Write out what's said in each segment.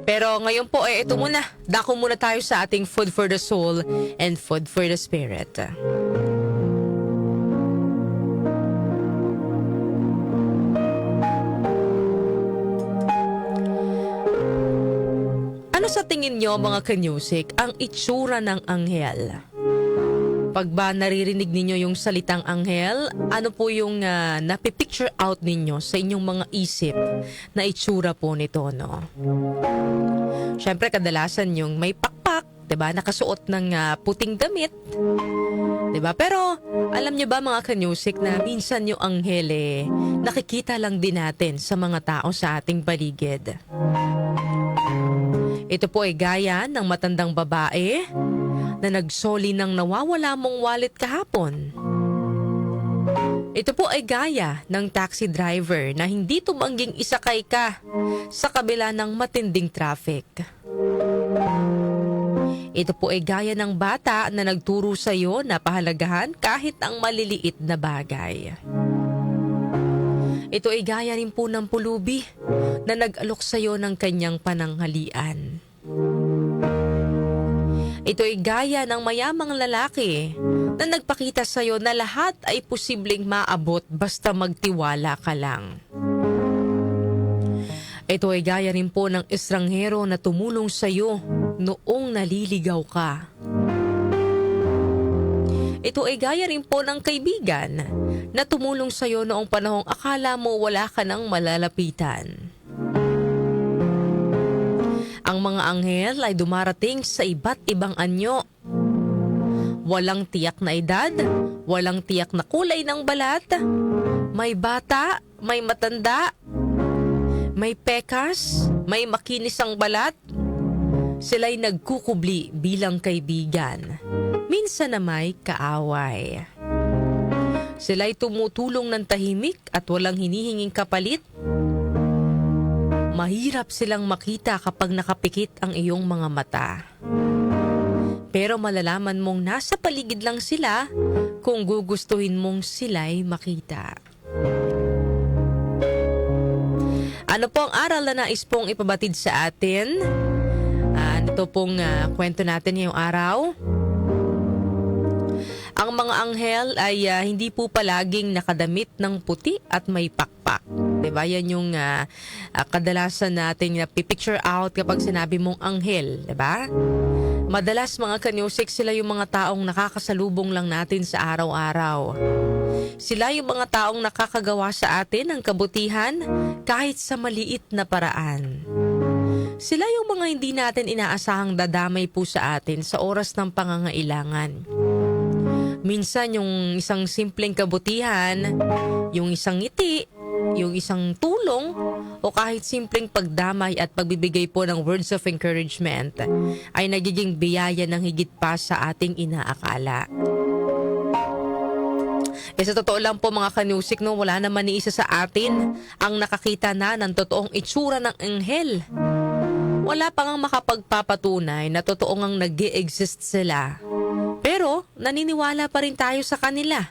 Pero ngayon po, ito muna. Dako muna tayo sa ating food for the soul and food for the spirit. Ano sa tingin nyo mga kanyusik ang itsura ng anghel? Pag ba naririnig ninyo yung salitang anghel, ano po yung napipicture out ninyo sa inyong mga isip na itsura po nito, no? Siyempre, kadalasan yung may pakpak, 'di ba? Nakasuot ng puting damit, 'di ba? Pero alam niyo ba mga kanyusik na minsan yung anghel nakikita lang din natin sa mga tao sa ating paligid. Ito po ay gaya ng matandang babae na nagsoli ng nawawala mong wallet kahapon. Ito po ay gaya ng taxi driver na hindi tumangging isakay ka sa kabila ng matinding traffic. Ito po ay gaya ng bata na nagturo sa iyo na pahalagahan kahit ang maliliit na bagay. Ito ay gaya rin po ng pulubi na nag-alok sa iyo ng kanyang pananghalian. Ito ay gaya ng mayamang lalaki na nagpakita sa iyo na lahat ay posibleng maabot basta magtiwala ka lang. Ito ay gaya rin po ng estranghero na tumulong sa iyo noong naliligaw ka. Ito ay gaya rin po ng kaibigan na tumulong sa iyo noong panahong akala mo wala ka nang malalapitan. Ang mga anghel ay dumarating sa iba't ibang anyo. Walang tiyak na edad, walang tiyak na kulay ng balat, may bata, may matanda, may pekas, may makinis ang balat. Sila'y nagkukubli bilang kaibigan. Minsan na may kaaway. Sila'y tumutulong ng tahimik at walang hinihinging kapalit. Mahirap silang makita kapag nakapikit ang iyong mga mata. Pero malalaman mong nasa paligid lang sila kung gugustuhin mong sila'y makita. Ano po ang aral na nais pong ipabatid sa atin? Ito pong kwento natin ngayong araw. Ang mga anghel ay hindi po palaging nakadamit ng puti at may pakpak. Diba? Yan yung kadalasan natin na picture out kapag sinabi mong anghel. Diba? Madalas mga kanyusik, sila yung mga taong nakakasalubong lang natin sa araw-araw. Sila yung mga taong nakakagawa sa atin ng kabutihan kahit sa maliit na paraan. Sila yung mga hindi natin inaasahang dadamay po sa atin sa oras ng pangangailangan. Minsan yung isang simpleng kabutihan, yung isang ngiti, yung isang tulong, o kahit simpleng pagdamay at pagbibigay po ng words of encouragement ay nagiging biyaya ng higit pa sa ating inaakala. Sa totoo lang po mga kanusik, no, wala naman ni isa sa atin ang nakakita na ng totoong itsura ng anghel. Wala pa ngang makapagpapatunay na totoo ngang nag-i-exist sila. Pero naniniwala pa rin tayo sa kanila.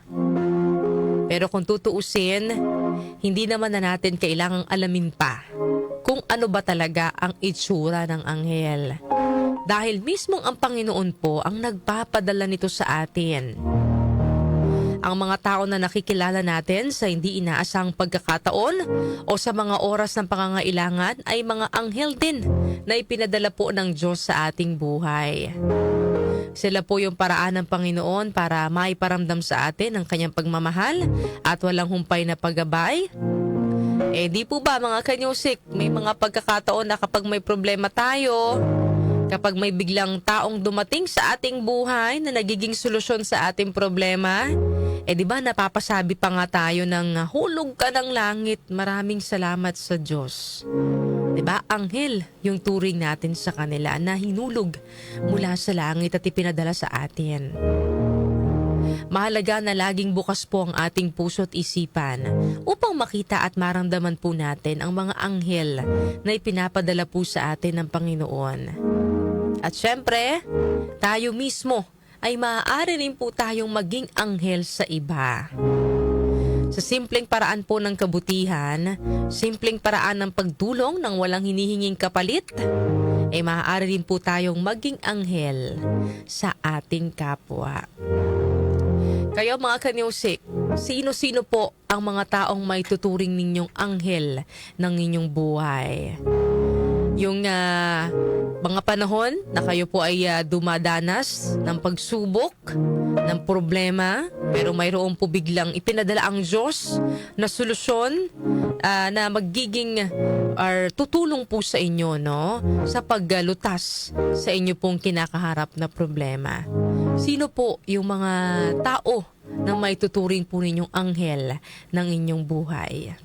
Pero kung tutuusin, hindi naman na natin kailangang alamin pa kung ano ba talaga ang itsura ng anghel. Dahil mismong ang Panginoon po ang nagpapadala nito sa atin. Ang mga tao na nakikilala natin sa hindi inaasang pagkakataon o sa mga oras ng pangangailangan ay mga anghel din na ipinadala po ng Diyos sa ating buhay. Sila po yung paraan ng Panginoon para maiparamdam sa atin ang kanyang pagmamahal at walang humpay na paggabay. Di po ba mga kanyusik, may mga pagkakataon na kapag may problema tayo, kapag may biglang taong dumating sa ating buhay na nagiging solusyon sa ating problema, di ba napapasabi pa nga tayo ng hulog ka ng langit, maraming salamat sa Diyos. Diba? Anghel yung turing natin sa kanila na hinulog mula sa langit at ipinadala sa atin. Mahalaga na laging bukas po ang ating puso at isipan upang makita at maramdaman po natin ang mga anghel na ipinapadala po sa atin ng Panginoon. At syempre, tayo mismo ay maaari rin po tayong maging anghel sa iba. Sa simpleng paraan po ng kabutihan, simpleng paraan ng pagdulong ng walang hinihinging kapalit, maaari din po tayong maging anghel sa ating kapwa. Kayo mga kanyusik, sino-sino po ang mga taong may tuturing ninyong anghel ng inyong buhay? Yung mga panahon na kayo po ay dumadanas ng pagsubok, ng problema, pero mayroon po biglang ipinadala ang Diyos na solusyon na magiging or tutulong po sa inyo, no? Sa paglutas sa inyo pong kinakaharap na problema. Sino po yung mga tao na may tuturing po ninyong anghel ng inyong buhay?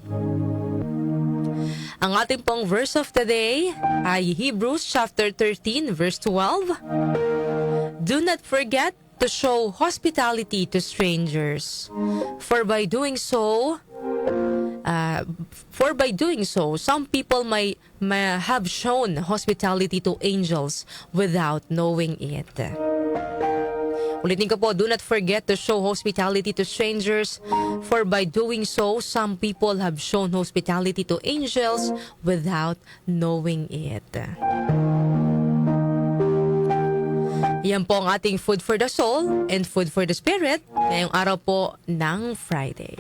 Ang ating pong verse of the day ay Hebrews chapter 13 verse 12. Do not forget to show hospitality to strangers, for by doing so, some people may have shown hospitality to angels without knowing it. Ulitin ko po, do not forget to show hospitality to strangers, for by doing so, some people have shown hospitality to angels without knowing it. Yan po ang ating food for the soul and food for the spirit ngayong araw po ng Friday.